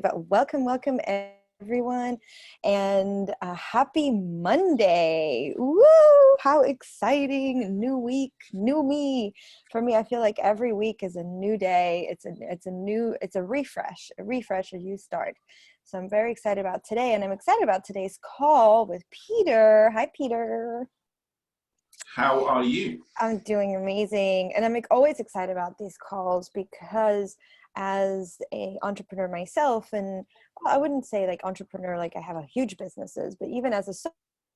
But welcome everyone, and happy Monday. Woo! How exciting. New week, new me. For me, I feel like every week is a new day. It's a refresh as you start. So I'm very excited about today, and I'm excited about today's call with Peter. Hi, Peter. How are you? I'm doing amazing. And I'm always excited about these calls because as a entrepreneur myself, and well, I wouldn't say like entrepreneur, like I have a huge businesses, but even as a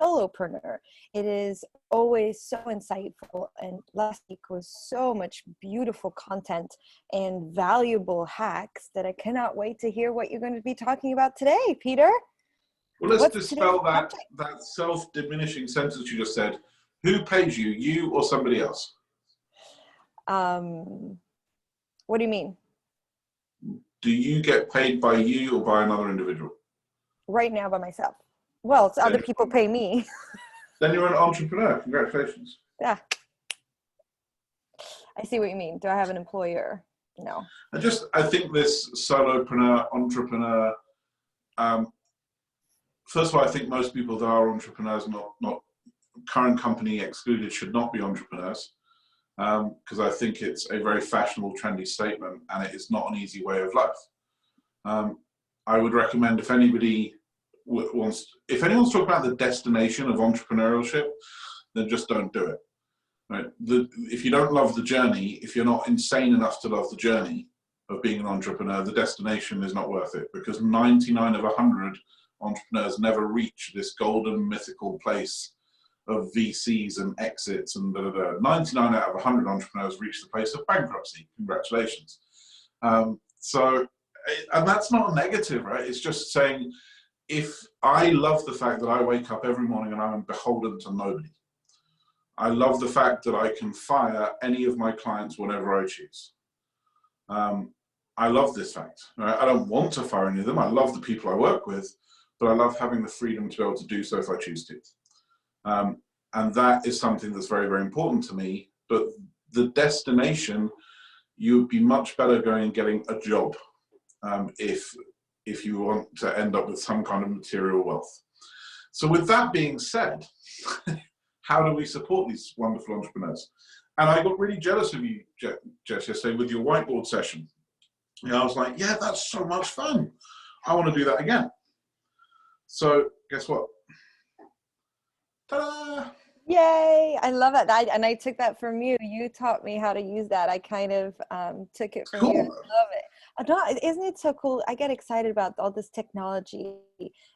solopreneur, it is always so insightful. And last week was so much beautiful content and valuable hacks that I cannot wait to hear what you're going to be talking about today, Peter. Well, let's dispel that self-diminishing sentence you just said. Who pays you, you or somebody else? What do you mean? Do you get paid by you or by another individual? Right now by myself. Well, it's other people pay me. Then you're an entrepreneur. Congratulations. Yeah. I see what you mean. Do I have an employer? No. I think this solopreneur, entrepreneur, first of all, I think most people that are entrepreneurs, not current company excluded, should not be entrepreneurs, because I think it's a very fashionable, trendy statement, and it is not an easy way of life. I would recommend if anybody if anyone's talking about the destination of entrepreneurship, then just don't do it. Right? If you don't love the journey, if you're not insane enough to love the journey of being an entrepreneur, the destination is not worth it, because 99 of 100 entrepreneurs never reach this golden mythical place of VCs and exits and 99 out of 100 entrepreneurs reach the place of bankruptcy. Congratulations. And that's not a negative, right? It's just saying, if I love the fact that I wake up every morning and I'm beholden to nobody. I love the fact that I can fire any of my clients whenever I choose. I love this fact. Right? I don't want to fire any of them. I love the people I work with, but I love having the freedom to be able to do so if I choose to. And that is something that's very, very important to me. But the destination, you would be much better going and getting a job if you want to end up with some kind of material wealth. So with that being said, how do we support these wonderful entrepreneurs? And I got really jealous of you, Jess, yesterday with your whiteboard session. I was like, yeah, that's so much fun. I want to do that again. So guess what? Ta-da! Yay! I love it. I took that from you. You taught me how to use that. I kind of took it from cool. you. I love it. Isn't it so cool? I get excited about all this technology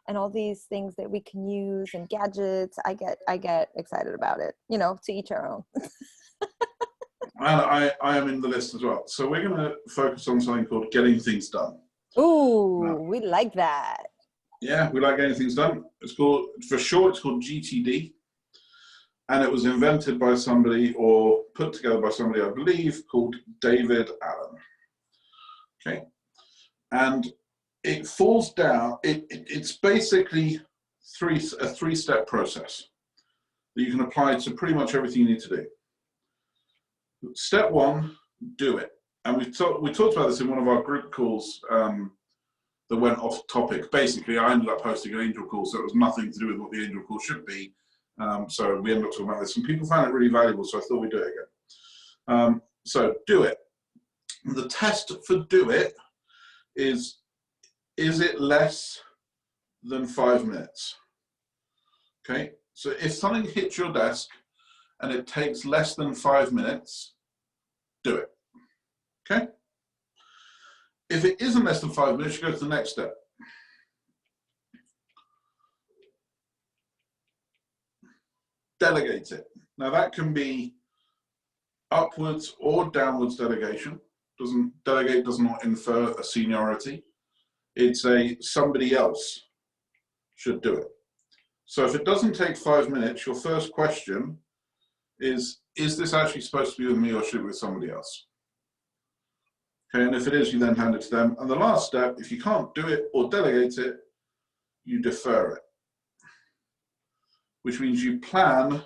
and all these things that we can use and gadgets. I get excited about it. To each our own. And I am in the list as well. So we're going to focus on something called getting things done. Ooh, we like that. Yeah, we like getting things done. It's called GTD. And it was invented by somebody, or put together by somebody, I believe, called David Allen. Okay. And it falls down, it's basically a three-step process that you can apply to pretty much everything you need to do. Step one, do it. And we talked about this in one of our group calls that went off topic. Basically, I ended up hosting an angel call, so it was nothing to do with what the angel call should be. So we ended up talking about this, and people found it really valuable, so I thought we'd do it again. So do it. The test for do it is it less than 5 minutes? Okay, so if something hits your desk and it takes less than 5 minutes, do it. Okay? If it isn't less than 5 minutes, you go to the next step. Delegate it. Now that can be upwards or downwards delegation. Delegate does not infer a seniority. It's somebody else should do it. So if it doesn't take 5 minutes, your first question is this actually supposed to be with me or should it be with somebody else? Okay, and if it is, you then hand it to them. And the last step, if you can't do it or delegate it, you defer it. Which means you plan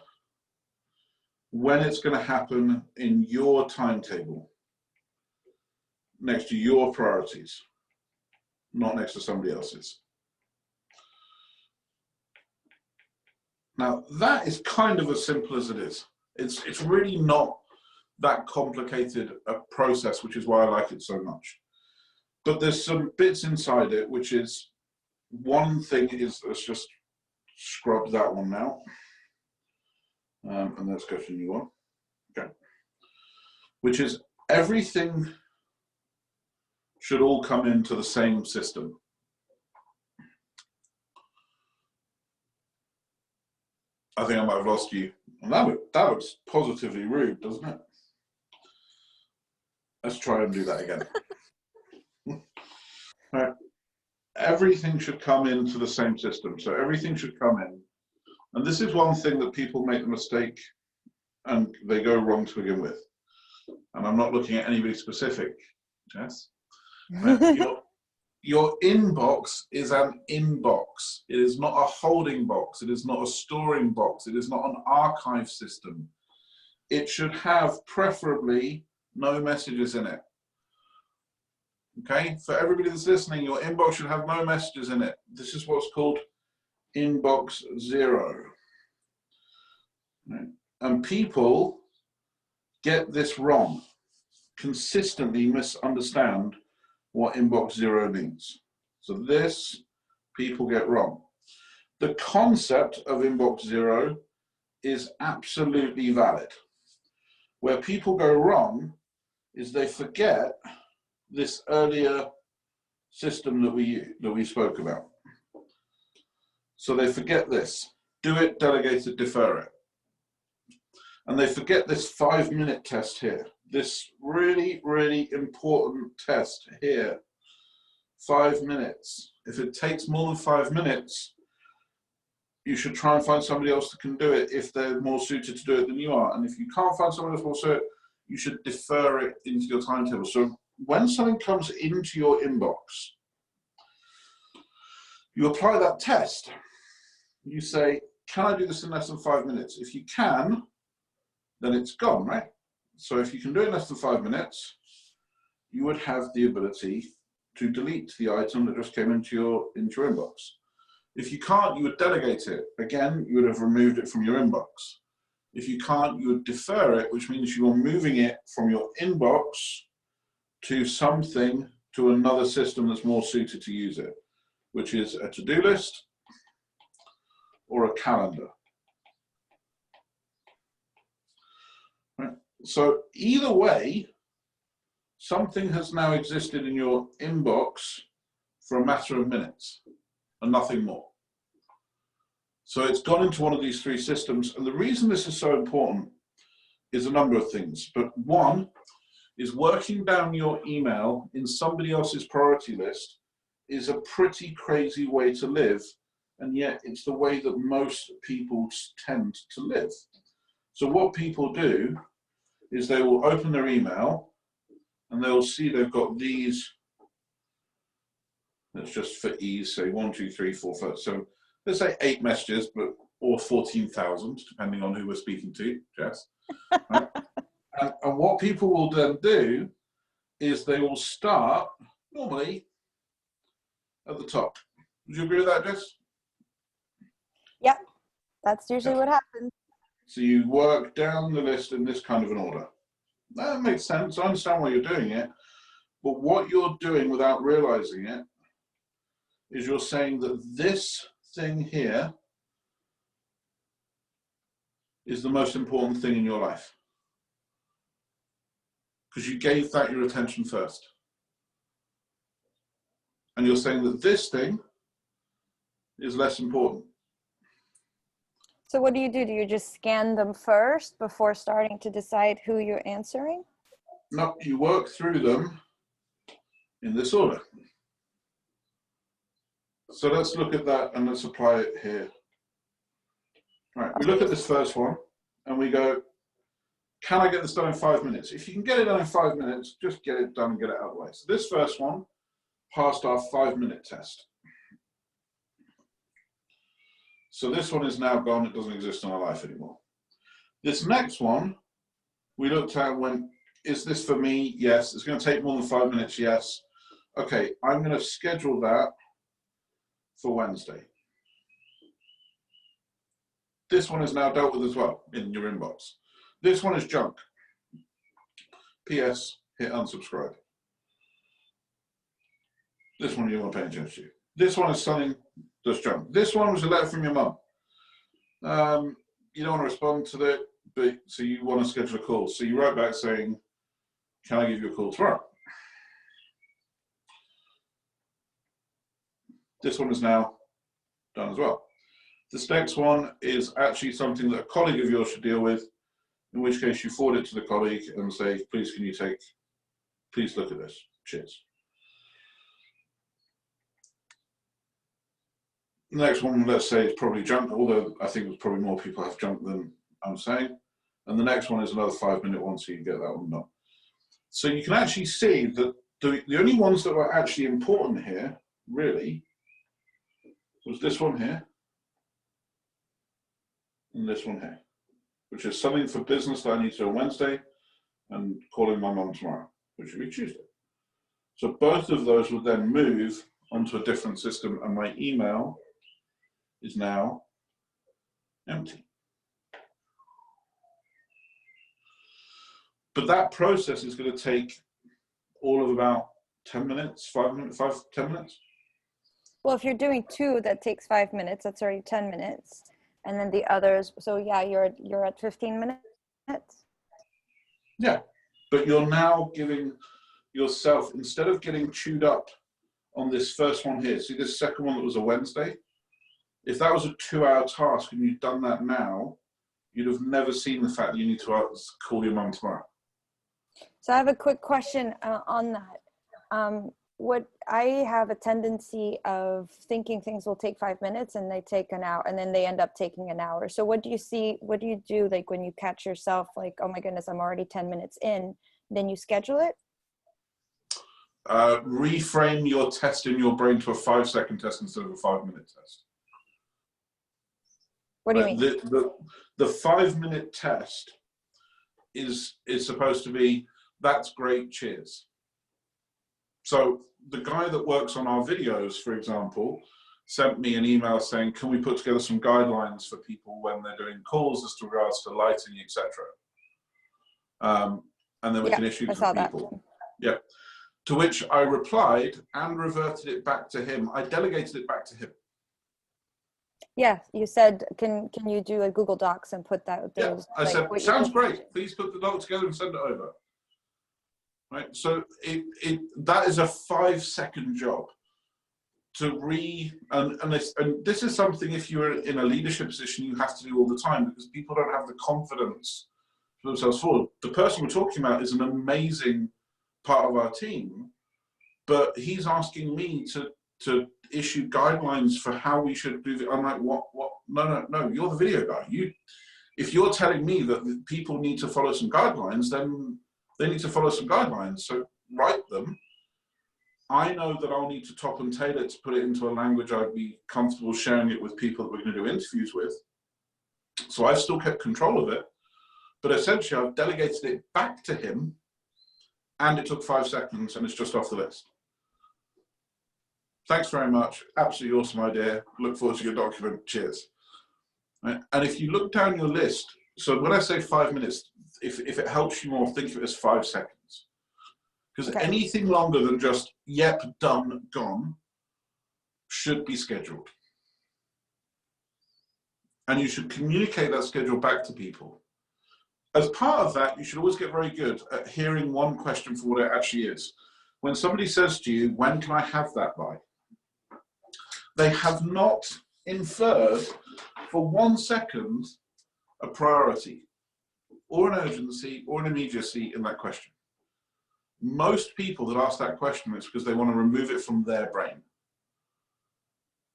when it's going to happen in your timetable, next to your priorities. not next to somebody else's. Now, that is kind of as simple as it is. It's really not that complicated a process, which is why I like it so much. But there's some bits inside it, which is, one thing is, let's just scrub that one now. And let's go to a new one. Okay. Which is, everything should all come into the same system. I think I might have lost you. And that looks positively rude, doesn't it? Let's try and do that again. Right. Everything should come into the same system. So everything should come in. And this is one thing that people make the mistake and they go wrong to begin with. And I'm not looking at anybody specific, Jess. Right. Your inbox is an inbox. It is not a holding box. It is not a storing box. It is not an archive system. It should have preferably no messages in it. Okay, for everybody that's listening, your inbox should have no messages in it. This is what's called inbox zero. Right. And people get this wrong, consistently misunderstand what inbox zero means. So this, people get wrong. The concept of inbox zero is absolutely valid. Where people go wrong is they forget this earlier system that we spoke about. So they forget this: do it, delegate it, defer it. And they forget this 5-minute test here. This really, really important test here. 5 minutes. If it takes more than 5 minutes, you should try and find somebody else that can do it if they're more suited to do it than you are. And if you can't find someone else more suited, you should defer it into your timetable. So when something comes into your inbox, you apply that test. You say, can I do this in less than 5 minutes? If you can, then it's gone, right? So if you can do it in less than 5 minutes, you would have the ability to delete the item that just came into your inbox. If you can't, you would delegate it. Again, you would have removed it from your inbox. If you can't, you would defer it, which means you are moving it from your inbox to something, to another system that's more suited to use it, which is a to-do list or a calendar. Right. So either way, something has now existed in your inbox for a matter of minutes and nothing more. So it's gone into one of these three systems. And the reason this is so important is a number of things. But one is, working down your email in somebody else's priority list is a pretty crazy way to live. And yet it's the way that most people tend to live. So what people do is they will open their email and they'll see they've got these, let's just for ease say 1, 2, 3, 4, 5, so let's say 8 messages, but or 14,000, depending on who we're speaking to, Jess. Right? And what people will then do is they will start normally at the top. Would you agree with that, Jess? Yep, that's usually what happens. So you work down the list in this kind of an order. That makes sense. I understand why you're doing it. But what you're doing without realizing it is you're saying that this thing here is the most important thing in your life, because you gave that your attention first. And you're saying that this thing is less important. So what do? Do you just scan them first before starting to decide who you're answering? No, you work through them in this order. So let's look at that and let's apply it here. All right, we look at this first one and we go, can I get this done in 5 minutes? If you can get it done in 5 minutes, just get it done and get it out of the way. So this first one passed our 5-minute test. So this one is now gone. It doesn't exist in our life anymore. This next one, we looked at and went, is this for me? Yes. It's going to take more than 5 minutes? Yes. Okay, I'm going to schedule that for Wednesday. This one is now dealt with as well in your inbox. This one is junk. PS, hit unsubscribe. This one you want to pay attention to. This one is something that's junk. This one was a letter from your mum. You don't want to respond to that, but so you want to schedule a call. So you write back saying, can I give you a call tomorrow? This one is now done as well. This next one is actually something that a colleague of yours should deal with, in which case you forward it to the colleague and say, please, please look at this. Cheers. The next one, let's say, is probably junk, although I think there's probably more people have junk than I'm saying. And the next one is another 5-minute one, so you get that one done. So you can actually see that the only ones that were actually important here, really, was this one here and this one here, which is something for business that I need to do on Wednesday and calling my mum tomorrow, which will be Tuesday. So both of those would then move onto a different system, and my email is now empty. But that process is going to take all of about 10 minutes, 10 minutes. Well, if you're doing 2, that takes 5 minutes. That's already 10 minutes. And then the others, so yeah, you're at 15 minutes. Yeah, but you're now giving yourself, instead of getting chewed up on this first one here, see this second one that was a Wednesday? If that was a 2-hour task and you'd done that now, you'd have never seen the fact that you need to call your mum tomorrow. So I have a quick question on that. What I have a tendency of thinking things will take 5 minutes and they take an hour, and then they end up taking an hour. So what do you do like when you catch yourself like, oh my goodness, I'm already 10 minutes in, then you schedule it? Reframe your test in your brain to a 5-second test instead of a 5-minute test. What do you mean? The 5-minute test is supposed to be, that's great, cheers. So the guy that works on our videos, for example, sent me an email saying, can we put together some guidelines for people when they're doing calls as to regards to lighting, etc. And then we can issue to people. Yeah. To which I replied and reverted it back to him. I delegated it back to him. Yeah, you said, can you do a Google Docs and put that? Yeah, I said, sounds great. Please put the doc together and send it over. Right, so that is a 5-second job to and this is something, if you're in a leadership position, you have to do all the time, because people don't have the confidence for themselves forward. The person we're talking about is an amazing part of our team, but he's asking me to issue guidelines for how we should do it. I'm like, what? No, you're the video guy. If you're telling me that people need to follow some guidelines, then they need to follow some guidelines. So write them. I know that I'll need to top and tailor it to put it into a language I'd be comfortable sharing it with people that we're going to do interviews with. So I've still kept control of it, but essentially I've delegated it back to him, and it took 5 seconds, and it's just off the list. Thanks very much. Absolutely awesome idea. Look forward to your document. Cheers. Right? And if you look down your list, so when I say 5 minutes, if it helps you more, think of it as 5 seconds. Because anything longer than just, yep, done, gone, should be scheduled. And you should communicate that schedule back to people. As part of that, you should always get very good at hearing one question for what it actually is. When somebody says to you, when can I have that by? They have not inferred for 1 second a priority or an urgency or an immediacy in that question. Most people that ask that question, it's because they want to remove it from their brain.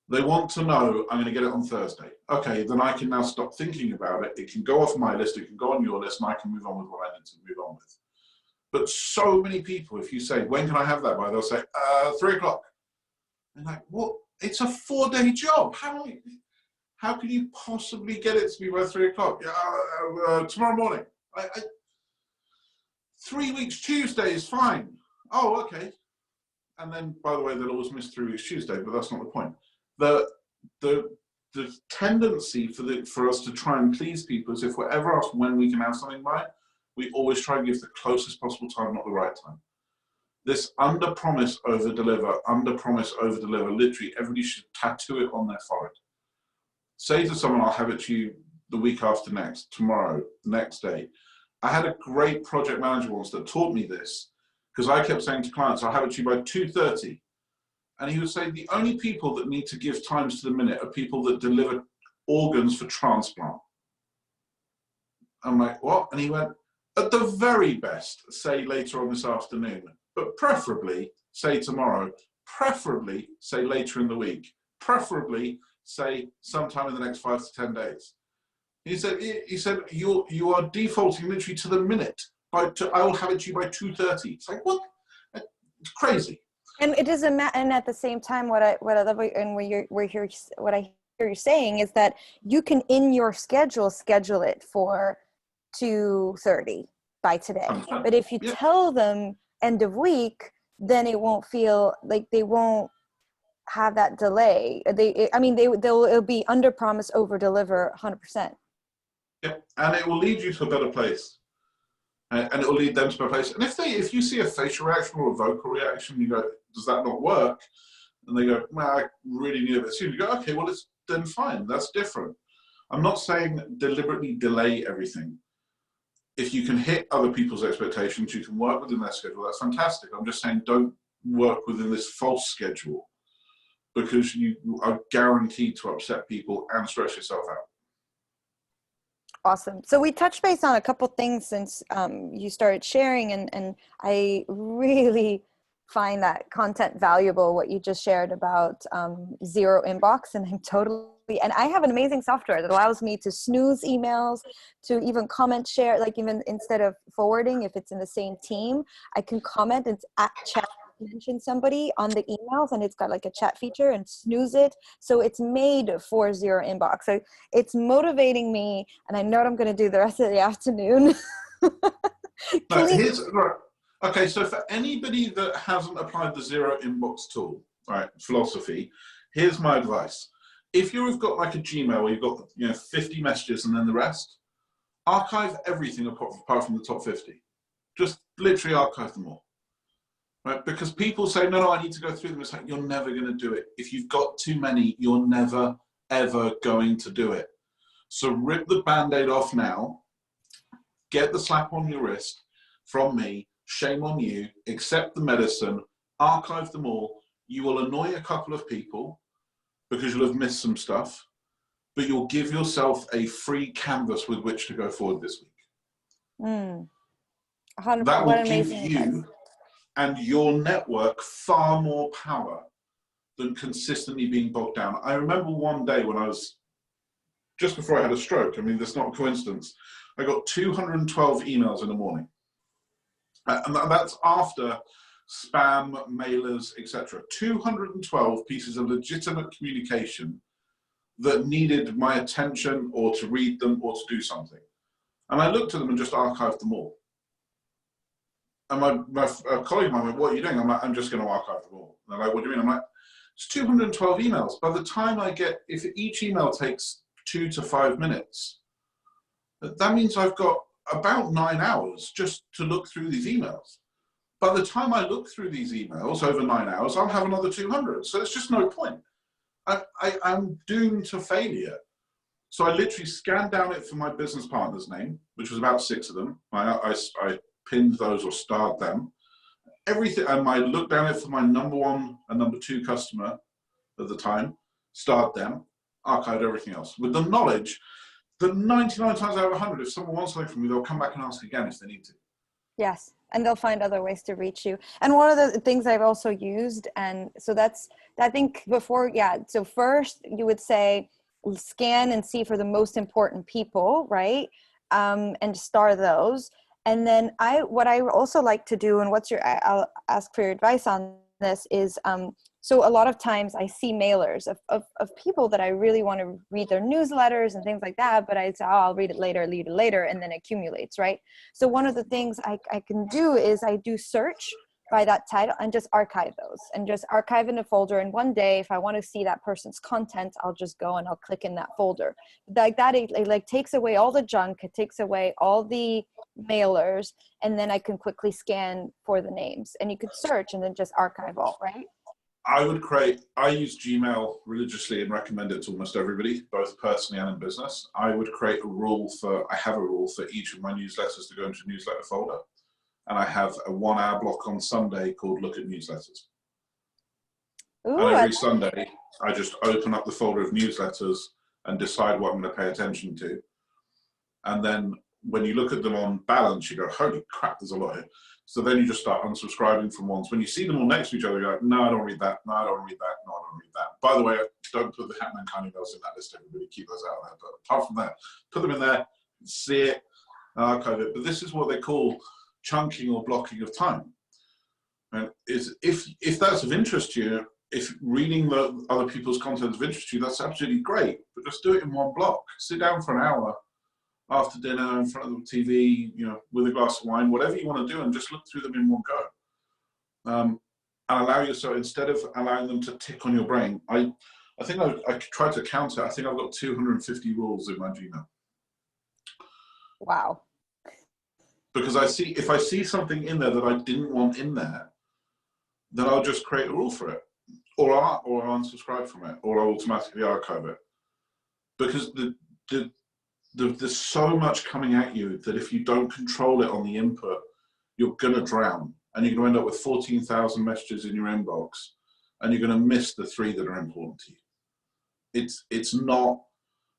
They want to know, I'm going to get it on Thursday. Okay, then I can now stop thinking about it. It can go off my list, it can go on your list, and I can move on with what I need to move on with. But so many people, if you say, when can I have that by? They'll say, 3 o'clock. And like, what? It's a 4-day job. How can you possibly get it to me by 3 o'clock? Tomorrow morning. 3 weeks, Tuesday is fine. Oh, okay. and then, by the way, they'll always miss 3 weeks Tuesday, but that's not the point. The the the tendency for us to try and please people is if we're ever asked when we can have something by, we always try and give the closest possible time, not the right time. This under promise, over deliver, under promise, over deliver, literally everybody should tattoo it on their forehead. Say to someone, I'll have it to you the week after next, tomorrow, the next day. I had a great project manager once that taught me this, because I kept saying to clients, I'll have it to you by 2:30. And he would say, the only people that need to give times to the minute are people that deliver organs for transplant. I'm like, what? And he went, at the very best, say later on this afternoon, but preferably say tomorrow, preferably say later in the week, preferably say sometime in the next 5 to 10 days. He said, you are defaulting literally to the minute. I will have it to you by 2:30. It's like, what? It's crazy. And it is and at the same time, what I love, and what I hear you saying is that you can in your schedule it for 2:30 by today. But if you tell them end of week, then it won't feel like they won't have that delay. It'll be under promise, over deliver 100%. Yeah, and it will lead you to a better place. And it will lead them to a better place. And if you see a facial reaction or a vocal reaction, you go, does that not work? And they go, well, I really need it soon. You go, okay, well, it's then fine. That's different. I'm not saying deliberately delay everything. If you can hit other people's expectations, you can work within their schedule, that's fantastic. I'm just saying don't work within this false schedule, because you are guaranteed to upset people and stress yourself out. Awesome. So we touched base on a couple things since you started sharing, and I really find that content valuable, what you just shared about zero inbox, and and I have an amazing software that allows me to snooze emails, to even comment, share, like even instead of forwarding, if it's in the same team, I can comment, it's at chat, mention somebody on the emails, and it's got like a chat feature, and snooze it. So it's made for zero inbox. So it's motivating me, and I know what I'm going to do the rest of the afternoon. Okay, so for anybody that hasn't applied the zero inbox tool, right, philosophy, here's my advice. If you've got like a Gmail where you've got 50 messages and then the rest, archive everything apart from the top 50. Just literally archive them all. Right? Because people say, no, I need to go through them. It's like, you're never going to do it. If you've got too many, you're never, ever going to do it. So rip the Band-Aid off now, get the slap on your wrist from me, shame on you, accept the medicine, archive them all. You will annoy a couple of people because you'll have missed some stuff, but you'll give yourself a free canvas with which to go forward this week. That will give you and your network far more power than consistently being bogged down. I remember one day when I was, just before I had a stroke, I mean, that's not a coincidence, I got 212 emails in the morning. And that's after spam, mailers, etc. 212 pieces of legitimate communication that needed my attention, or to read them, or to do something. And I looked at them and just archived them all. And my colleague of mine went, what are you doing? I'm like, I'm just going to archive them all. And they're like, what do you mean? I'm like, it's 212 emails. By the time I get, if each email takes 2 to 5 minutes, that means I've got about 9 hours just to look through these emails. By the time I look through these emails over 9 hours, I'll have another 200. So it's just no point. I'm doomed to failure. So I literally scanned down it for my business partner's name, which was about 6 of them. I pinned those or starred them. Everything, and I looked down it for my number 1 and number 2 customer at the time, starred them, archived everything else, with the knowledge that 99 times out of 100, if someone wants something from me, they'll come back and ask again if they need to. Yes, and they'll find other ways to reach you. And one of the things I've also used, and so that's, I think before, so first you would say, scan and see for the most important people, right? And star those. And then what I also like to do, and I'll ask for your advice on this, is so a lot of times I see mailers of people that I really want to read their newsletters and things like that, but I say, oh, I'll read it later, and then it accumulates, right? So one of the things I can do is I do search by that title and just archive those and just archive in a folder. And one day, if I want to see that person's content, I'll just go and I'll click in that folder. Like that, it like takes away all the junk. It takes away all the mailers, and then I can quickly scan for the names, and you could search and then just archive all, right? I use Gmail religiously and recommend it to almost everybody, both personally and in business. I have a rule for each of my newsletters to go into a newsletter folder. And I have a 1 hour block on Sunday called Look at Newsletters. Ooh, and every Sunday, I just open up the folder of newsletters and decide what I'm going to pay attention to. And then when you look at them on balance, you go, holy crap, there's a lot here. So then you just start unsubscribing from ones. When you see them all next to each other, you're like, no, I don't read that. No, I don't read that. No, I don't read that. By the way, don't put the Hatman kind emails in that list, everybody. Keep those out there. But apart from that, put them in there, see it, archive it. But this is what they call chunking or blocking of time. And if that's of interest to you, if reading the other people's content is of interest to you, that's absolutely great. But just do it in one block. Sit down for an hour after dinner in front of the TV, with a glass of wine, whatever you want to do, and just look through them in one go. And allow yourself, instead of allowing them to tick on your brain, I think I tried to count it. I think I've got 250 rules in my Gmail. Wow. Because if I see something in there that I didn't want in there, then I'll just create a rule for it, or I'll unsubscribe from it, or I'll automatically archive it. Because there's so much coming at you that if you don't control it on the input, you're gonna drown, and you're gonna end up with 14,000 messages in your inbox, and you're gonna miss the 3 that are important to you. It's not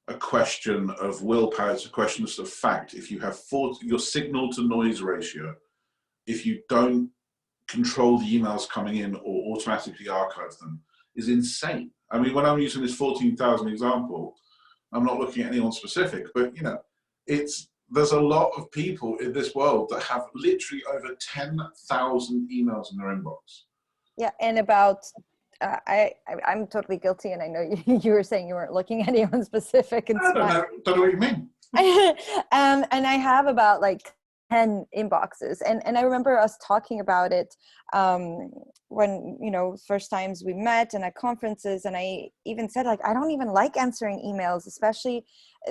a question of willpower, it's a question of fact. If you have your signal to noise ratio, if you don't control the emails coming in or automatically archive them, is insane. I mean, when I'm using this 14,000 example, I'm not looking at anyone specific, but there's a lot of people in this world that have literally over 10,000 emails in their inbox. Yeah, and about I'm totally guilty, and I know you were saying you weren't looking at anyone specific. And I don't know what you mean. And I have about like 10 inboxes, and I remember us talking about it when first times we met and at conferences, and I even said, like, I don't even like answering emails, especially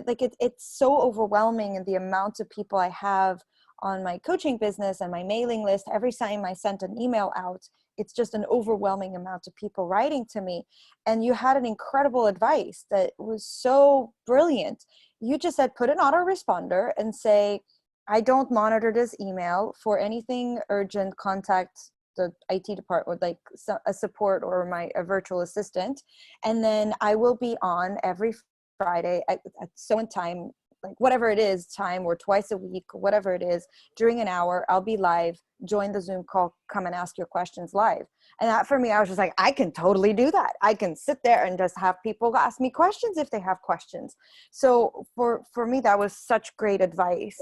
like it's so overwhelming, and the amount of people I have on my coaching business and my mailing list. Every time I sent an email out, it's just an overwhelming amount of people writing to me. And you had an incredible advice that was so brilliant. You just said, put an autoresponder and say, I don't monitor this email. For anything urgent, contact the IT department, like a support or a virtual assistant. And then I will be on every Friday at so and time, like whatever it is, time, or twice a week, or whatever it is, during an hour, I'll be live, join the Zoom call, come and ask your questions live. And that, for me, I was just like, I can totally do that. I can sit there and just have people ask me questions if they have questions. So for me, that was such great advice.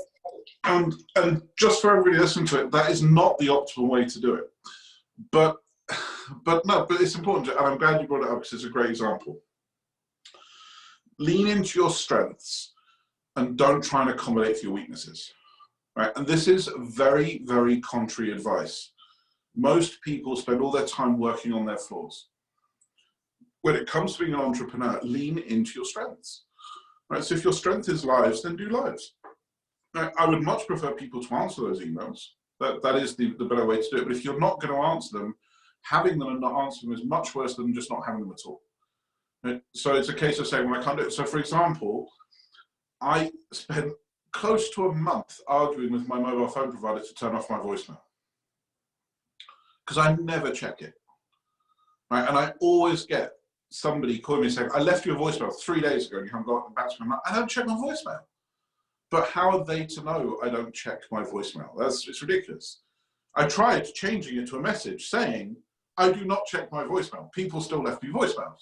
And just for everybody listening to it, that is not the optimal way to do it. But it's important, and I'm glad you brought it up because it's a great example. Lean into your strengths and don't try and accommodate for your weaknesses, right? And this is very, very contrary advice. Most people spend all their time working on their flaws. When it comes to being an entrepreneur, lean into your strengths, right? So if your strength is lives, then do lives. Right? I would much prefer people to answer those emails. That is the better way to do it. But if you're not going to answer them, having them and not answering them is much worse than just not having them at all. Right? So it's a case of saying, well, I can't do it. So for example, I spent close to a month arguing with my mobile phone provider to turn off my voicemail, because I never check it. Right? And I always get somebody calling me saying, I left you a voicemail 3 days ago and you haven't got back to me. I don't check my voicemail. But how are they to know I don't check my voicemail? It's ridiculous. I tried changing it to a message saying, I do not check my voicemail. People still left me voicemails.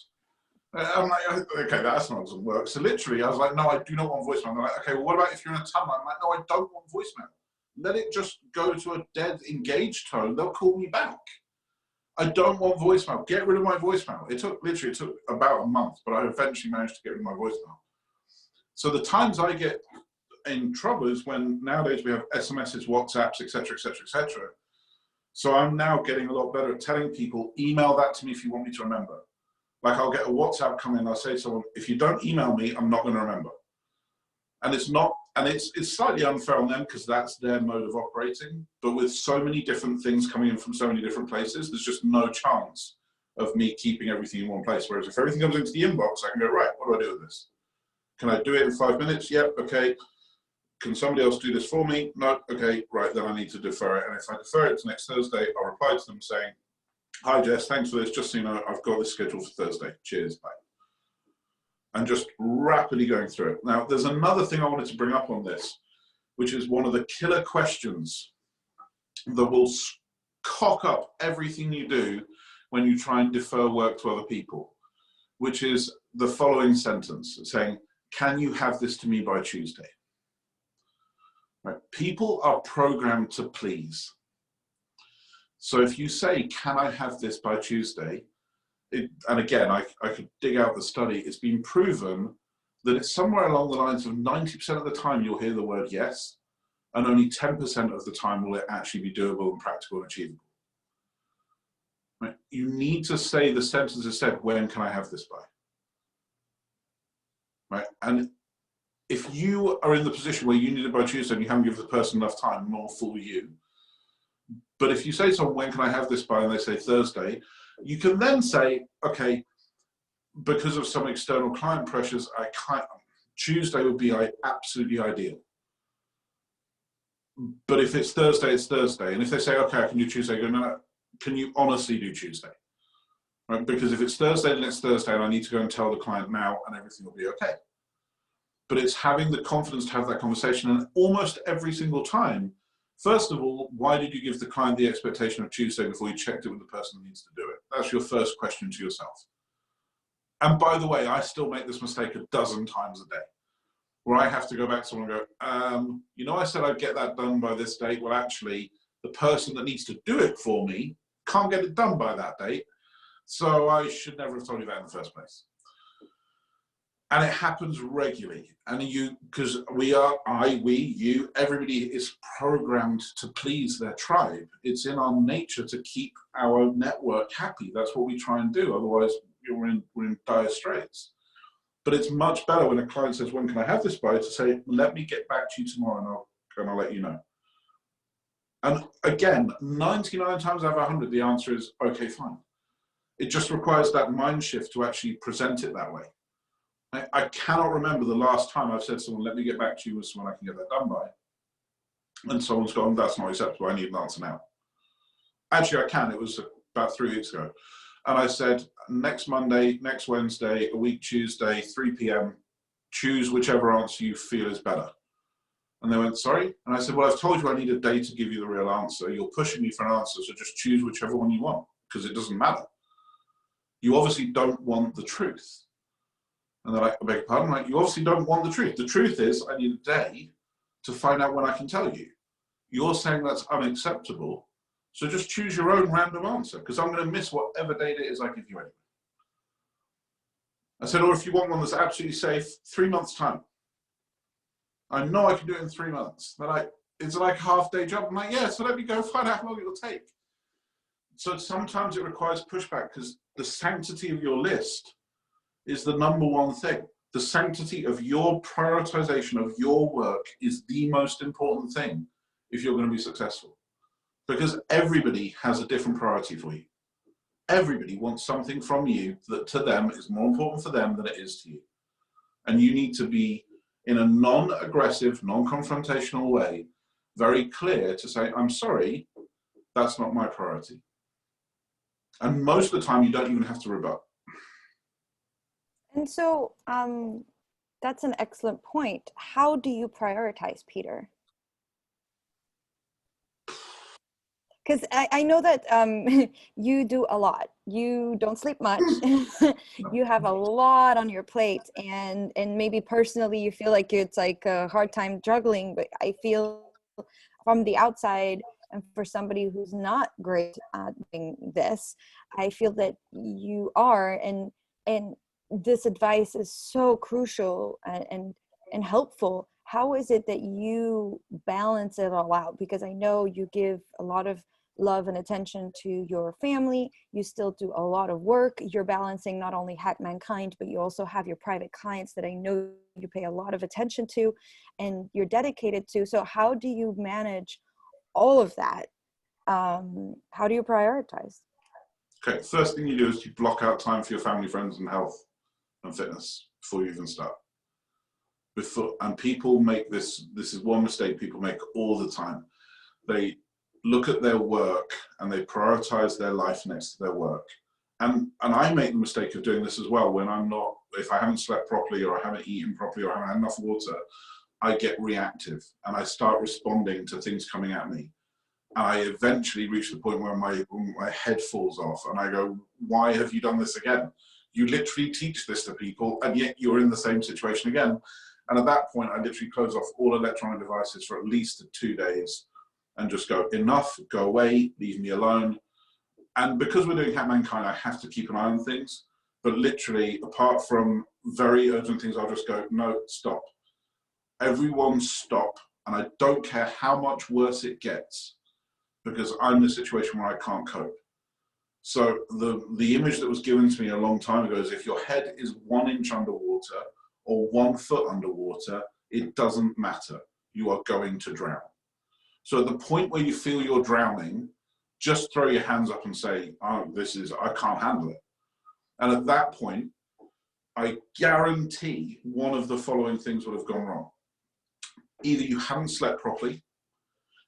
I'm like, okay, that's not going to work. So literally, I was like, no, I do not want voicemail. And they're like, okay, well, what about if you're in a tunnel? I'm like, no, I don't want voicemail. Let it just go to a dead engaged tone. They'll call me back. I don't want voicemail. Get rid of my voicemail. It took about a month, but I eventually managed to get rid of my voicemail. So the times I get in trouble is when nowadays we have SMSs, WhatsApps, etc., etc., etc. So I'm now getting a lot better at telling people, email that to me if you want me to remember. Like I'll get a WhatsApp come in, I'll say to someone, if you don't email me, I'm not going to remember. And it's not, and it's slightly unfair on them because that's their mode of operating. But with so many different things coming in from so many different places, there's just no chance of me keeping everything in one place. Whereas if everything comes into the inbox, I can go, right, what do I do with this? Can I do it in 5 minutes? Yep, okay. Can somebody else do this for me? No, okay, right, then I need to defer it. And if I defer it to next Thursday, I'll reply to them saying, hi Jess, thanks for this. Just so you know, I've got this scheduled for Thursday. Cheers, bye. And just rapidly going through it. Now, there's another thing I wanted to bring up on this, which is one of the killer questions that will cock up everything you do when you try and defer work to other people, which is the following sentence saying, can you have this to me by Tuesday? Right. People are programmed to please. So if you say, can I have this by Tuesday? And again, I could dig out the study. It's been proven that it's somewhere along the lines of 90% of the time you'll hear the word yes, and only 10% of the time will it actually be doable and practical and achievable. Right? You need to say the sentence is said, when can I have this by? Right? And if you are in the position where you need it by Tuesday and you haven't given the person enough time, nor fool you. But if you say to someone, when can I have this by, and they say Thursday, you can then say, okay, because of some external client pressures, I can't, Tuesday would be absolutely ideal. But if it's Thursday, it's Thursday. And if they say, okay, I can do Tuesday, go, no, can you honestly do Tuesday? Right? Because if it's Thursday, then it's Thursday, and I need to go and tell the client now, and everything will be okay. But it's having the confidence to have that conversation. And almost every single time, first of all, why did you give the client the expectation of Tuesday before you checked it with the person that needs to do it? That's your first question to yourself. And by the way, I still make this mistake a dozen times a day, where I have to go back to someone and go, you know, I said I'd get that done by this date. Well, actually, the person that needs to do it for me can't get it done by that date. So I should never have told you that in the first place. And it happens regularly. And because you, everybody is programmed to please their tribe. It's in our nature to keep our network happy. That's what we try and do. Otherwise, we're in dire straits. But it's much better when a client says, when can I have this by, to say, let me get back to you tomorrow and I'll let you know. And again, 99 times out of 100, the answer is, okay, fine. It just requires that mind shift to actually present it that way. I cannot remember the last time I've said to someone, let me get back to you with someone I can get that done by. And someone's gone, that's not acceptable, I need an answer now. Actually, I can. It was about 3 weeks ago. And I said, next Monday, next Wednesday, a week Tuesday, 3 p.m., choose whichever answer you feel is better. And they went, sorry? And I said, well, I've told you I need a day to give you the real answer. You're pushing me for an answer, so just choose whichever one you want, because it doesn't matter. You obviously don't want the truth. And they're like, I beg your pardon? Like, you obviously don't want the truth. The truth is, I need a day to find out when I can tell you. You're saying that's unacceptable, so just choose your own random answer, because I'm going to miss whatever date it is I give you anyway. I said, or if you want one that's absolutely safe, 3 months' time. I know I can do it in 3 months. They're like, it's like a half-day job. I'm like, yeah, so let me go find out how long it'll take. So sometimes it requires pushback, because the sanctity of your list is the number one thing. The sanctity of your prioritization of your work is the most important thing if you're going to be successful. Because everybody has a different priority for you. Everybody wants something from you that to them is more important for them than it is to you. And you need to be, in a non-aggressive, non-confrontational way, very clear to say, I'm sorry, that's not my priority. And most of the time, you don't even have to rebut. And so that's an excellent point. How do you prioritize, Peter? Because I know that you do a lot. You don't sleep much. You have a lot on your plate, and maybe personally you feel like it's like a hard time juggling. But I feel from the outside, and for somebody who's not great at doing this, I feel that you are, and this advice is so crucial and helpful. How is it that you balance it all out? Because I know you give a lot of love and attention to your family. You still do a lot of work. You're balancing not only Hack Mankind, but you also have your private clients that I know you pay a lot of attention to and you're dedicated to. So how do you manage all of that? How do you prioritize? Okay, first thing you do is you block out time for your family, friends, and health and fitness before you even start. And people make this is one mistake people make all the time. They look at their work and they prioritize their life next to their work. And I make the mistake of doing this as well when if I haven't slept properly or I haven't eaten properly or I haven't had enough water, I get reactive and I start responding to things coming at me. And I eventually reach the point where my head falls off and I go, why have you done this again? You literally teach this to people and yet you're in the same situation again. And at that point, I literally close off all electronic devices for at least 2 days and just go, enough, go away, leave me alone. And because we're doing Hack Mankind, I have to keep an eye on things. But literally, apart from very urgent things, I'll just go, no, stop. Everyone stop. And I don't care how much worse it gets, because I'm in a situation where I can't cope. So the image that was given to me a long time ago is if your head is 1 inch underwater or 1 foot underwater, it doesn't matter. You are going to drown. So at the point where you feel you're drowning, just throw your hands up and say, oh, I can't handle it. And at that point, I guarantee one of the following things would have gone wrong. Either you haven't slept properly,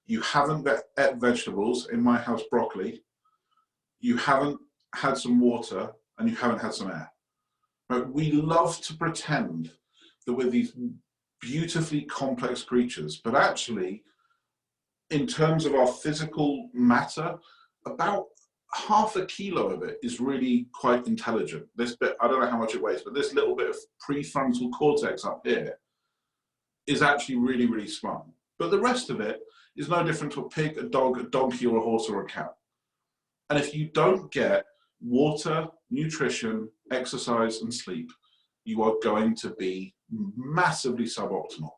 you haven't ate vegetables, in my house broccoli, you haven't had some water, and you haven't had some air. But we love to pretend that we're these beautifully complex creatures, but actually, in terms of our physical matter, about half a kilo of it is really quite intelligent. This bit, I don't know how much it weighs, but this little bit of prefrontal cortex up here is actually really, really smart. But the rest of it is no different to a pig, a dog, a donkey, or a horse, or a cow. And if you don't get water, nutrition, exercise, and sleep, you are going to be massively suboptimal.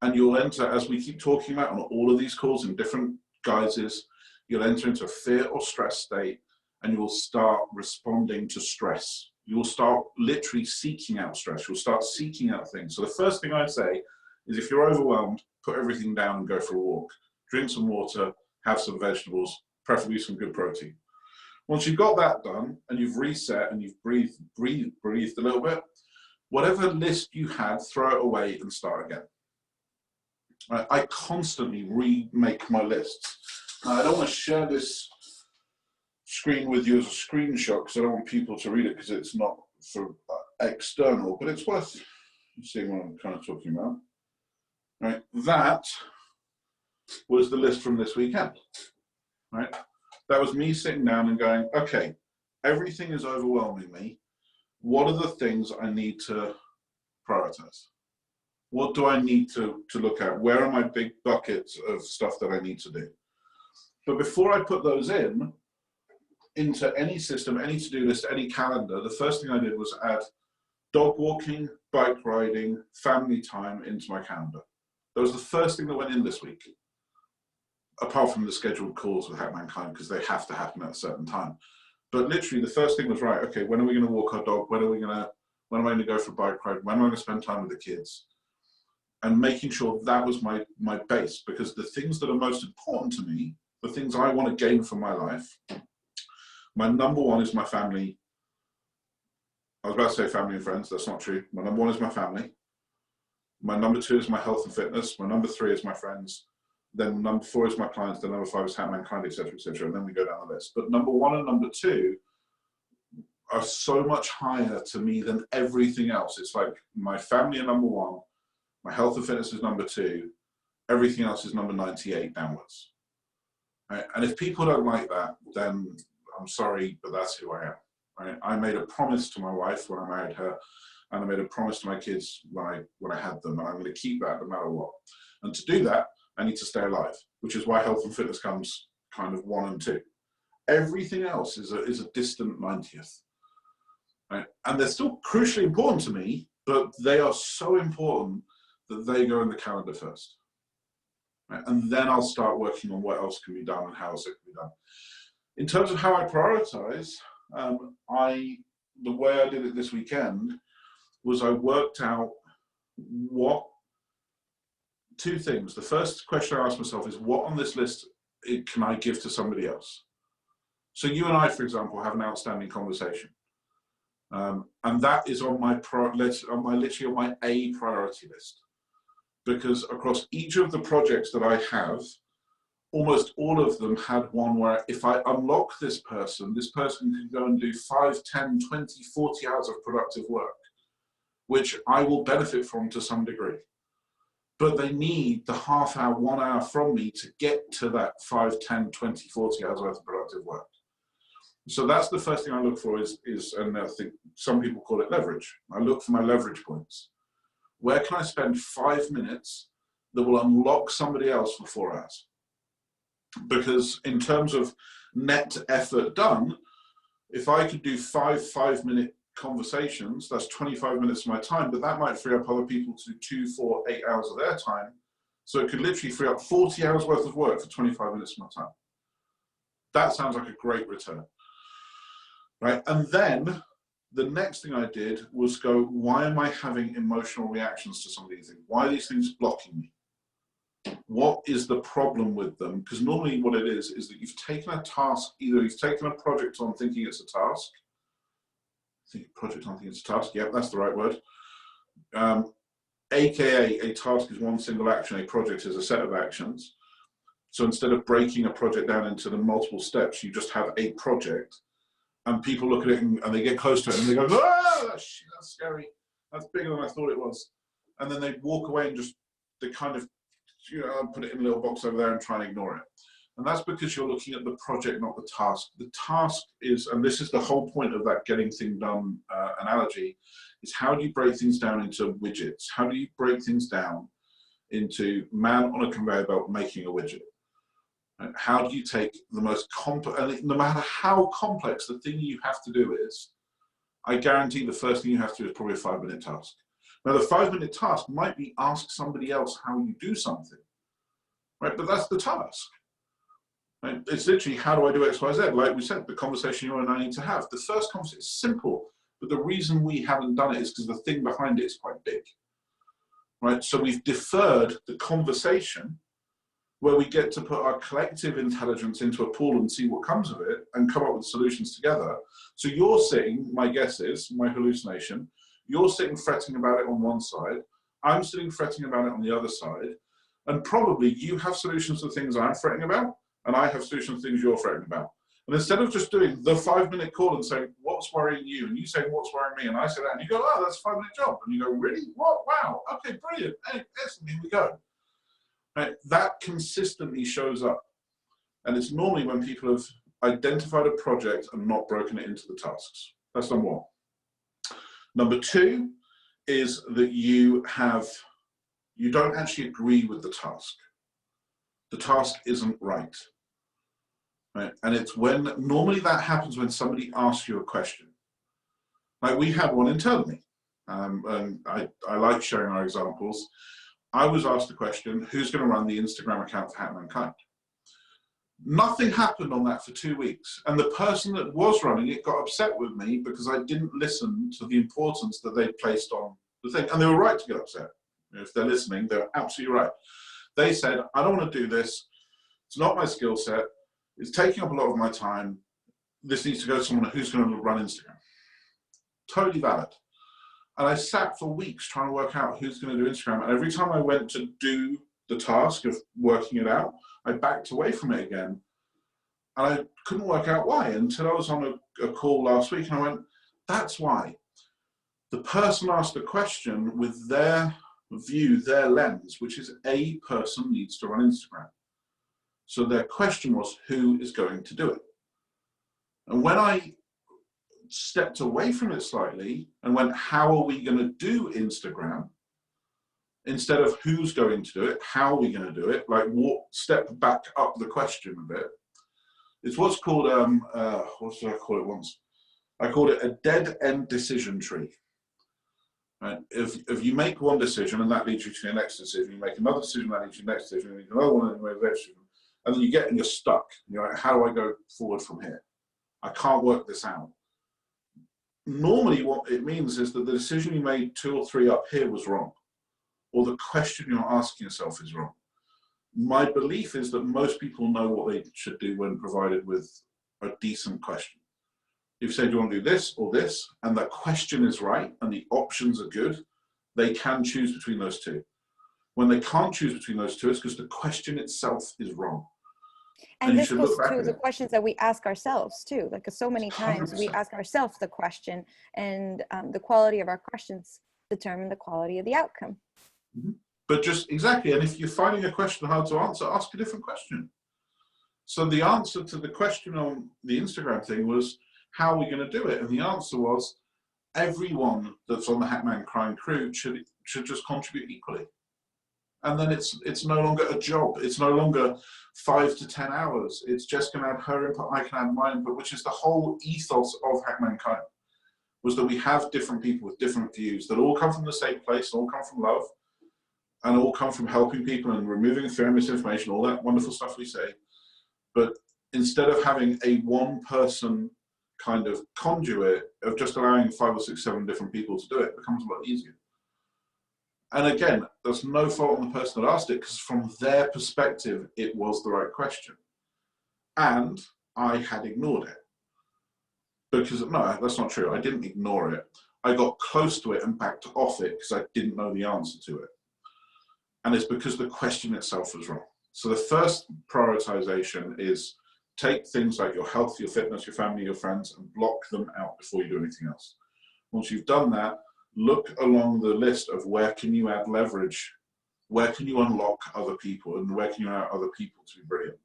And you'll enter, as we keep talking about on all of these calls in different guises, you'll enter into a fear or stress state, and you will start responding to stress. You will start literally seeking out stress. You'll start seeking out things. So the first thing I'd say is if you're overwhelmed, put everything down and go for a walk. Drink some water, have some vegetables, preferably some good protein. Once you've got that done and you've reset and you've breathed a little bit, whatever list you had, throw it away and start again. I constantly remake my lists. I don't want to share this screen with you as a screenshot because I don't want people to read it because it's not for external, but it's worth seeing what I'm kind of talking about. Right, that was the list from this weekend. Right, that was me sitting down and going, okay, everything is overwhelming me. What are the things I need to prioritize? What do I need to look at? Where are my big buckets of stuff that I need to do? But before I put those into any system, any to-do list, any calendar, the first thing I did was add dog walking, bike riding, family time into my calendar. That was the first thing that went in this week, apart from the scheduled calls with Hack Mankind, because they have to happen at a certain time. But literally the first thing was, right, okay, when are we going to walk our dog? When am I going to go for a bike ride? When am I going to spend time with the kids? And making sure that was my base, because the things that are most important to me, the things I want to gain from my life, my number one is my family. I was about to say family and friends, that's not true. My number one is my family. My number two is my health and fitness. My number three is my friends. Then number four is my clients. Then number five is Hack Mankind, etc., etc. And then we go down the list. But number one and number two are so much higher to me than everything else. It's like my family are number one, my health and fitness is number two, everything else is number 98 downwards. Right? And if people don't like that, then I'm sorry, but that's who I am. Right? I made a promise to my wife when I married her, and I made a promise to my kids when I had them, and I'm going to keep that no matter what. And to do that, I need to stay alive, which is why health and fitness comes kind of 1 and 2. Everything else is a distant 90th. Right? And they're still crucially important to me, but they are so important that they go in the calendar first. right? And then I'll start working on what else can be done and how else it can be done. In terms of how I prioritize, the way I did it this weekend was I worked out two things. The first question I asked myself is, what on this list can I give to somebody else? So you and I, for example, have an outstanding conversation. And that is on my literally on my A priority list. Because across each of the projects that I have, almost all of them had one where if I unlock this person can go and do 5, 10, 20, 40 hours of productive work, which I will benefit from to some degree. But they need the half hour, 1 hour from me to get to that 5, 10, 20, 40 hours worth of productive work. So that's the first thing I look for is, and I think some people call it leverage. I look for my leverage points. Where can I spend 5 minutes that will unlock somebody else for 4 hours? Because in terms of net effort done, if I could do 5-minute conversations, that's 25 minutes of my time, but that might free up other people to 2, 4, 8 hours of their time. So it could literally free up 40 hours worth of work for 25 minutes of my time. That sounds like a great return, right? And then the next thing I did was go, why am I having emotional reactions to some of these things? Why are these things blocking me? What is the problem with them? Because normally what it is that you've taken a task, either you've taken a project on thinking it's a task, yeah, that's the right word. AKA a task is one single action, a project is a set of actions. So instead of breaking a project down into the multiple steps, you just have a project. And people look at it and they get close to it and they go, oh, that's scary. That's bigger than I thought it was. And then they walk away and just, they kind of, put it in a little box over there and try and ignore it. And that's because you're looking at the project, not the task. The task is, and this is the whole point of that getting things done analogy, is how do you break things down into widgets? How do you break things down into man on a conveyor belt making a widget? And how do you take the most complex, and no matter how complex the thing you have to do is, I guarantee the first thing you have to do is probably a 5-minute task. Now the 5-minute task might be ask somebody else how you do something, right? But that's the task. Right? It's literally, how do I do X, Y, Z? Like we said, the conversation you and I need to have. The first conversation is simple, but the reason we haven't done it is because the thing behind it is quite big, right? So we've deferred the conversation where we get to put our collective intelligence into a pool and see what comes of it and come up with solutions together. So you're sitting, my guess is, my hallucination, you're sitting fretting about it on one side, I'm sitting fretting about it on the other side, and probably you have solutions to things I'm fretting about, and I have solutions to things you're fretting about. And instead of just doing the 5-minute call and saying, what's worrying you? And you say, what's worrying me? And I say that, and you go, oh, that's a 5-minute job. And you go, really? What? Wow. Okay, brilliant. Hey, excellent, here we go. Right? That consistently shows up. And it's normally when people have identified a project and not broken it into the tasks. That's number one. Number two is that you don't actually agree with the task. The task isn't right. Right? And it's normally that happens when somebody asks you a question. Like we had one internally, and I like sharing our examples. I was asked the question, who's going to run the Instagram account for Hat Mankind? Nothing happened on that for 2 weeks. And the person that was running it got upset with me because I didn't listen to the importance that they placed on the thing. And they were right to get upset. If they're listening, they're absolutely right. They said, I don't want to do this. It's not my skill set. It's taking up a lot of my time. This needs to go to someone who's going to run Instagram. Totally valid. And I sat for weeks trying to work out who's going to do Instagram. And every time I went to do the task of working it out, I backed away from it again. And I couldn't work out why until I was on a call last week. And I went, that's why. The person asked the question with their view, their lens, which is a person needs to run Instagram. So their question was, who is going to do it? And when I stepped away from it slightly and went, how are we going to do Instagram? Instead of who's going to do it, how are we going to do it? Like step back up the question a bit. It's what's called, what did I call it once? I called it a dead end decision tree. Right? If you make one decision and that leads you to your next decision, you make another decision that leads you to your next decision, and you make another one and you make the next decision, and then you get and you're stuck. You're like, how do I go forward from here? I can't work this out. Normally, what it means is that the decision you made 2 or 3 up here was wrong, or the question you're asking yourself is wrong. My belief is that most people know what they should do when provided with a decent question. If you say, do you want to do this or this, and the question is right and the options are good, they can choose between those two. When they can't choose between those two, it's because the question itself is wrong. And this goes to the questions that we ask ourselves too. Like so many times 100%. we ask ourselves the question, and the quality of our questions determine the quality of the outcome. Mm-hmm. But just exactly, and if you're finding a question hard to answer, ask a different question. So the answer to the question on the Instagram thing was, how are we going to do it? And the answer was, everyone that's on the Hackman Crime crew should just contribute equally. And then it's no longer a job. It's no longer 5 to 10 hours. It's just going to add her input, I can add my input, which is the whole ethos of Hackman Crime, was that we have different people with different views that all come from the same place, all come from love, and all come from helping people and removing fear and misinformation, all that wonderful stuff we say. But instead of having a one-person kind of conduit of just allowing 5 or 6, 7 different people to do it, it becomes a lot easier. And again, there's no fault on the person that asked it, because from their perspective, it was the right question. And I had ignored it. Because, no, that's not true. I didn't ignore it. I got close to it and backed off it because I didn't know the answer to it. And it's because the question itself was wrong. So the first prioritization is take things like your health, your fitness, your family, your friends, and block them out before you do anything else. Once you've done that, look along the list of where can you add leverage, where can you unlock other people, and where can you allow other people to be brilliant.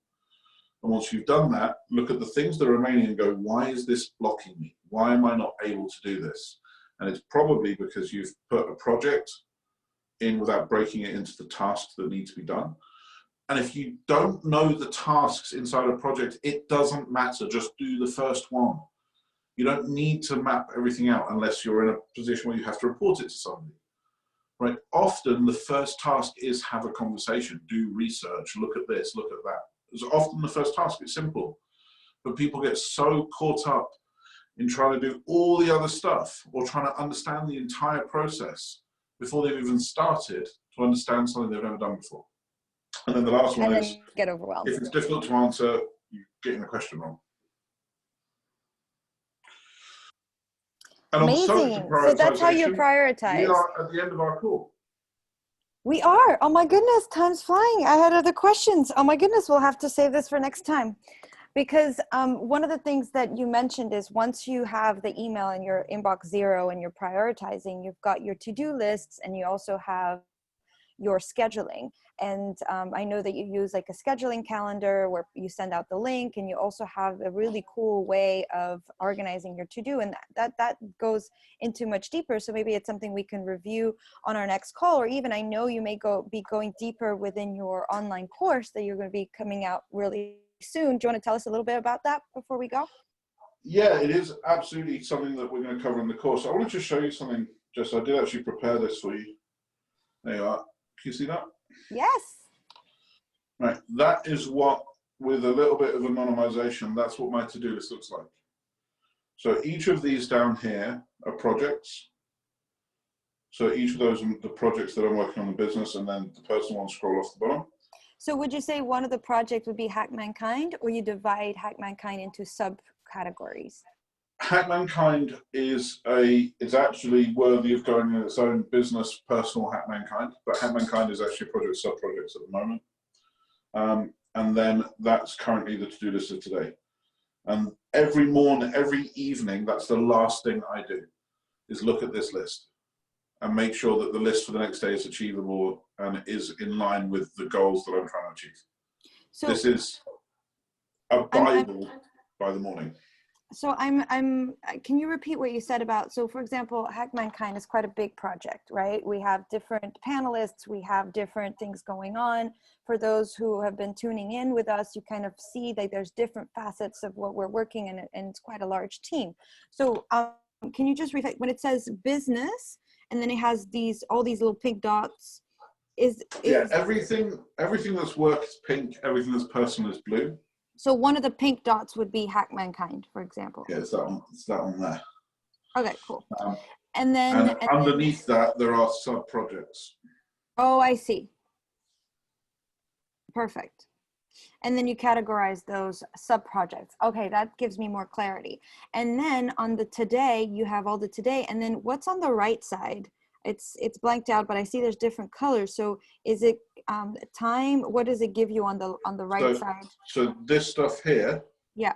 And once you've done that, look at the things that are remaining and go, why is this blocking me? Why am I not able to do this? And it's probably because you've put a project in without breaking it into the tasks that need to be done. And if you don't know the tasks inside a project, it doesn't matter. Just do the first one. You don't need to map everything out unless you're in a position where you have to report it to somebody. Right? Often the first task is have a conversation, do research, look at this, look at that. It's often the first task. It's simple. But people get so caught up in trying to do all the other stuff or trying to understand the entire process before they've even started to understand something they've never done before. And then the last one is, get overwhelmed. If it's difficult to answer, you're getting the question wrong. And amazing. So that's how you prioritize. We are at the end of our call. We are. Oh my goodness, time's flying. I had other questions. Oh my goodness, we'll have to save this for next time. Because one of the things that you mentioned is once you have the email in your inbox 0 and you're prioritizing, you've got your to-do lists and you also have your scheduling. And I know that you use like a scheduling calendar where you send out the link, and you also have a really cool way of organizing your to-do, and that goes into much deeper. So maybe it's something we can review on our next call, or even I know you may be going deeper within your online course that you're going to be coming out really soon. Do you want to tell us a little bit about that before we go? Yeah, it is absolutely something that we're going to cover in the course. I wanted to show you something. I did actually prepare this for you. There you are. Can you see that? Yes. Right. That is what, with a little bit of anonymization, that's what my to-do list looks like. So each of these down here are projects. So each of those are the projects that I'm working on in the business, and then the personal one scroll off the bottom. So would you say one of the projects would be Hack Mankind, or you divide Hack Mankind into subcategories? Hack Mankind is it's actually worthy of going in its own business, personal Hack Mankind, but Hack Mankind is actually a project, sub-projects at the moment. And then that's currently the to-do list of today. And every morning, every evening, that's the last thing I do, is look at this list and make sure that the list for the next day is achievable and is in line with the goals that I'm trying to achieve. So this is a Bible by the morning. So can you repeat what you said about, so for example, Hack Mankind is quite a big project, right? We have different panelists, we have different things going on. For those who have been tuning in with us, you kind of see that there's different facets of what we're working in, and it's quite a large team. So can you just repeat, when it says business, and then it has all these little pink dots. Yeah, Is everything that's work is pink, everything that's personal is blue. So one of the pink dots would be Hack Mankind, for example. Yeah, it's that one there. Okay, cool. Um, And then and underneath that, there are sub-projects. oh, I see. Perfect. And then you categorize those sub-projects. Okay, that gives me more clarity. And then on the today, you have all the today. And then what's on the right side? It's blanked out, but I see there's different colors. So is it time? What does it give you on the right side? So this stuff here, yeah,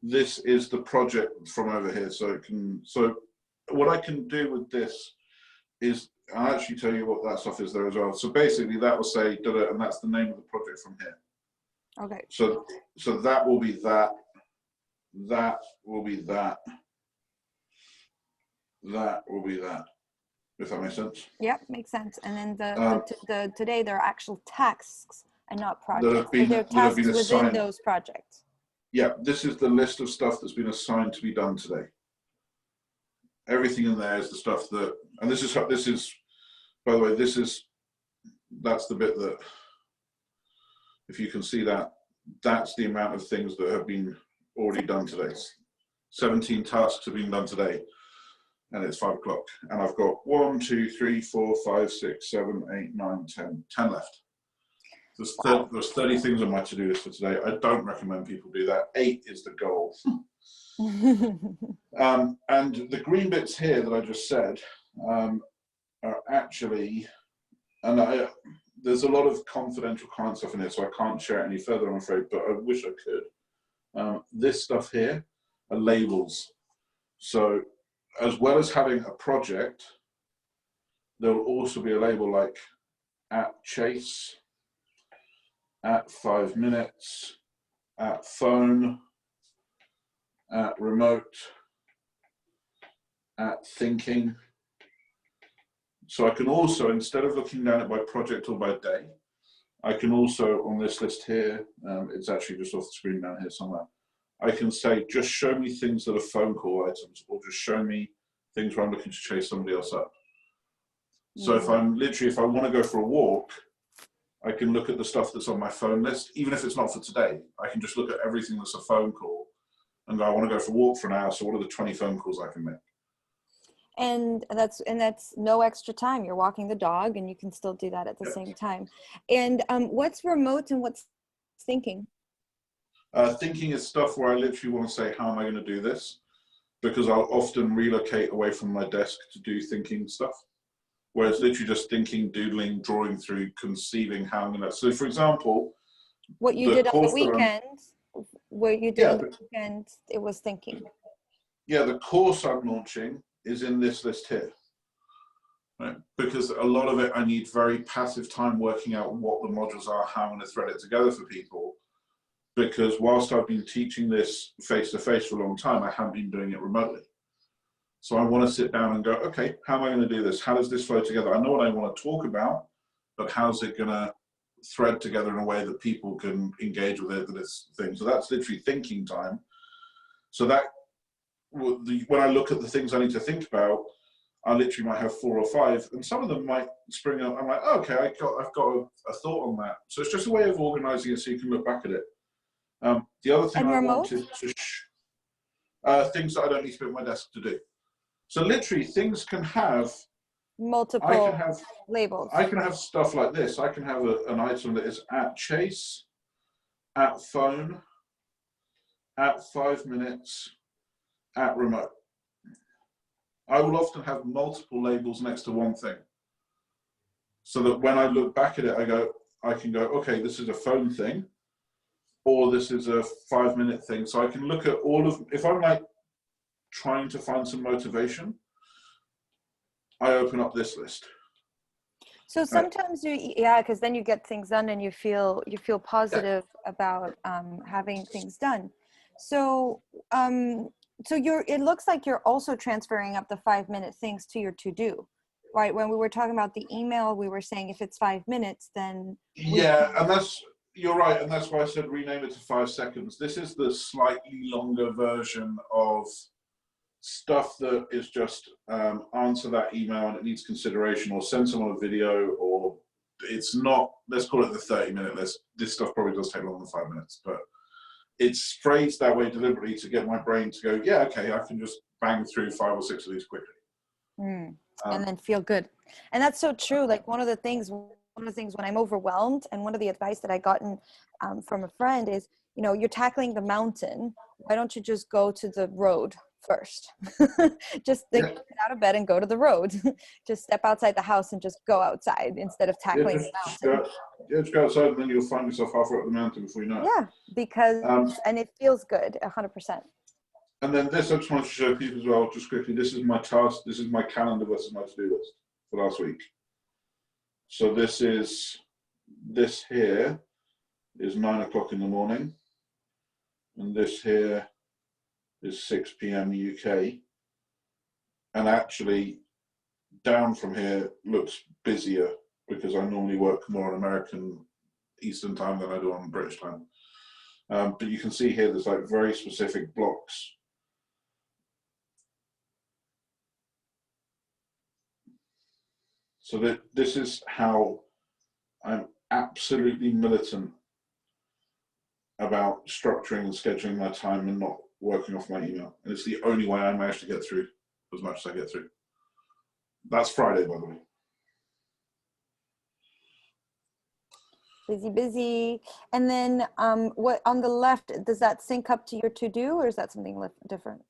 this is the project from over here. So what I can do with this is I'll actually tell you what that stuff is there as well. So basically that will say, and that's the name of the project from here. Okay. So that will be that will be that will be that, if that makes sense. Yep, makes sense. And then the today, there are actual tasks and not projects. That there are tasks within those projects. Yeah, this is the list of stuff that's been assigned to be done today. Everything in there is the stuff that, and this is, by the way, that's the bit that, if you can see that, that's the amount of things that have been already done today. 17 tasks have been done today, and it's 5 o'clock. And I've got 1, 2, 3, 4, 5, 6, 7, 8, 9, 10 left. There's 30 things on my to-do list for today. I don't recommend people do that. 8 is the goal. And the green bits here that I just said are actually, and there's a lot of confidential client stuff in here, so I can't share it any further, I'm afraid, but I wish I could. This stuff here are labels. So as well as having a project, there will also be a label like at Chase, at 5 minutes, at phone, at remote, at thinking. So I can also, instead of looking down it by project or by day, I can also, on this list here, it's actually just off the screen down here somewhere, I can say, just show me things that are phone call items, or just show me things where I'm looking to chase somebody else up. So if I want to go for a walk, I can look at the stuff that's on my phone list, even if it's not for today. I can just look at everything that's a phone call and go, I want to go for a walk for an hour, so what are the 20 phone calls I can make? And that's no extra time. You're walking the dog and you can still do that at the same time. And what's remote and what's thinking? Thinking is stuff where I literally want to say, how am I going to do this? Because I'll often relocate away from my desk to do thinking stuff. Where it's literally just thinking, doodling, drawing through, conceiving how I'm going to. So for example, what you did on the weekend, it was thinking. Yeah, the course I'm launching is in this list here, right? Because a lot of it, I need very passive time working out what the modules are, how I'm going to thread it together for people. Because whilst I've been teaching this face-to-face for a long time, I haven't been doing it remotely. So I want to sit down and go, okay, how am I going to do this? How does this flow together? I know what I want to talk about, but how's it going to thread together in a way that people can engage with it, this thing? So that's literally thinking time. So that, when I look at the things I need to think about, I literally might have 4 or 5, and some of them might spring up. I'm like, oh, okay, I've got a thought on that. So it's just a way of organizing it so you can look back at it. The other thing I wanted to things that I don't need to be at my desk to do. So literally, things can have multiple labels. I can have stuff like this. I can have an item that is at Chase, at phone, at 5 minutes, at remote. I will often have multiple labels next to one thing, so that when I look back at it, I can go, okay, this is a phone thing, or this is a 5 minute thing. So I can look at all of, if I'm like trying to find some motivation, I open up this list. So sometimes because then you get things done and you feel positive about having things done. So it looks like you're also transferring up the 5 minute things to your to-do, right? When we were talking about the email, we were saying if it's 5 minutes, then and you're right, and that's why I said rename it to 5 seconds. This is the slightly longer version of stuff that is just answer that email and it needs consideration, or send someone a video, or it's not, let's call it the 30-minute list. This stuff probably does take longer than 5 minutes, but it's phrased that way deliberately to get my brain to go, yeah, okay, I can just bang through 5 or 6 of these quickly. And then feel good. And that's so true. Like one of the things when I'm overwhelmed, and one of the advice that I gotten from a friend is, you know, you're tackling the mountain. Why don't you just go to the road first? Just get out of bed and go to the road. Just step outside the house and just go outside instead of tackling the mountain. Just go outside, and then you'll find yourself halfway up the mountain before you know it. Yeah, because, and it feels good, 100%. And then this, I just wanted to show people as well, just quickly, this is my task, this is my calendar versus my to-do list for last week. So this here is 9 o'clock in the morning, and this here is 6 p.m. UK. And actually, down from here looks busier because I normally work more on American Eastern time than I do on British time. But you can see here, there's like very specific blocks. So this is how I'm absolutely militant about structuring and scheduling my time and not working off my email. And it's the only way I manage to get through as much as I get through. That's Friday, by the way. Busy. And then what on the left, does that sync up to your to-do, or is that something different?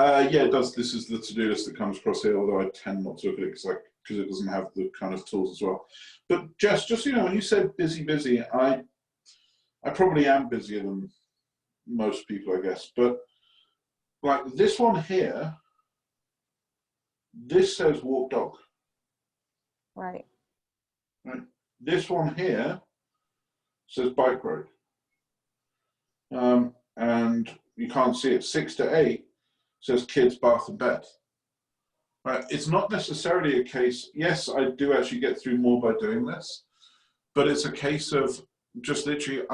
Yeah, it does. This is the to-do list that comes across here, although I tend not to look at it because it doesn't have the kind of tools as well. But Jess, just so you know, when you said busy, I probably am busier than most people, I guess. But like this one here, this says walk dog. Right. This one here says bike road. And you can't see it. 6 to 8 says kids, bath and bed. Right. It's not necessarily a case, yes, I do actually get through more by doing this, but it's a case of just literally,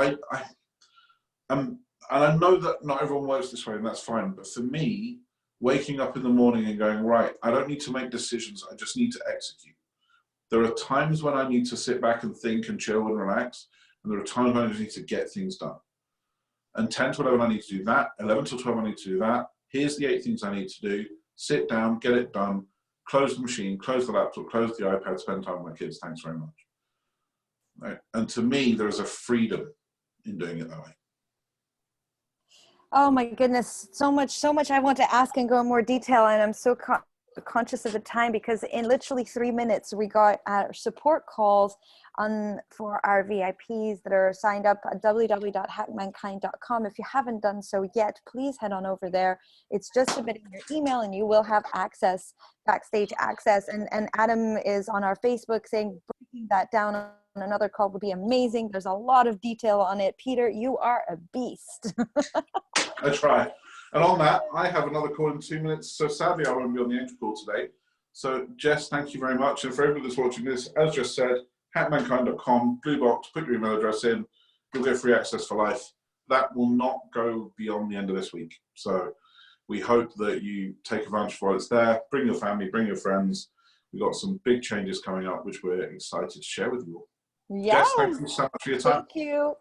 and I know that not everyone works this way, and that's fine, but for me, waking up in the morning and going, right, I don't need to make decisions, I just need to execute. There are times when I need to sit back and think and chill and relax, and there are times when I just need to get things done. And 10 to 11, I need to do that. 11 to 12, I need to do that. Here's the 8 things I need to do. Sit down, get it done, close the machine, close the laptop, close the iPad, spend time with my kids. Thanks very much. Right. And to me, there is a freedom in doing it that way. Oh my goodness, so much I want to ask and go in more detail, and I'm so conscious of the time, because in literally 3 minutes we got our support calls for our VIPs that are signed up at www.hackmankind.com. If you haven't done so yet, please head on over there. It's just submitting your email and you will have backstage access. And Adam is on our Facebook saying breaking that down on another call would be amazing. There's a lot of detail on it. Peter, you are a beast. I try. And on that, I have another call in 2 minutes. So sadly, I won't be on the entry call today. So Jess, thank you very much. And for everybody that's watching this, as just said, hackmankind.com, blue box, put your email address in, you'll get free access for life. That will not go beyond the end of this week. So we hope that you take advantage while it's there. Bring your family, bring your friends. We've got some big changes coming up, which we're excited to share with you all. Yes. Jess, thank you so much for your time. Thank you.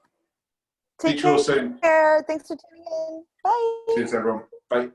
Take care. Thanks for tuning in. Bye. Cheers, everyone. Bye.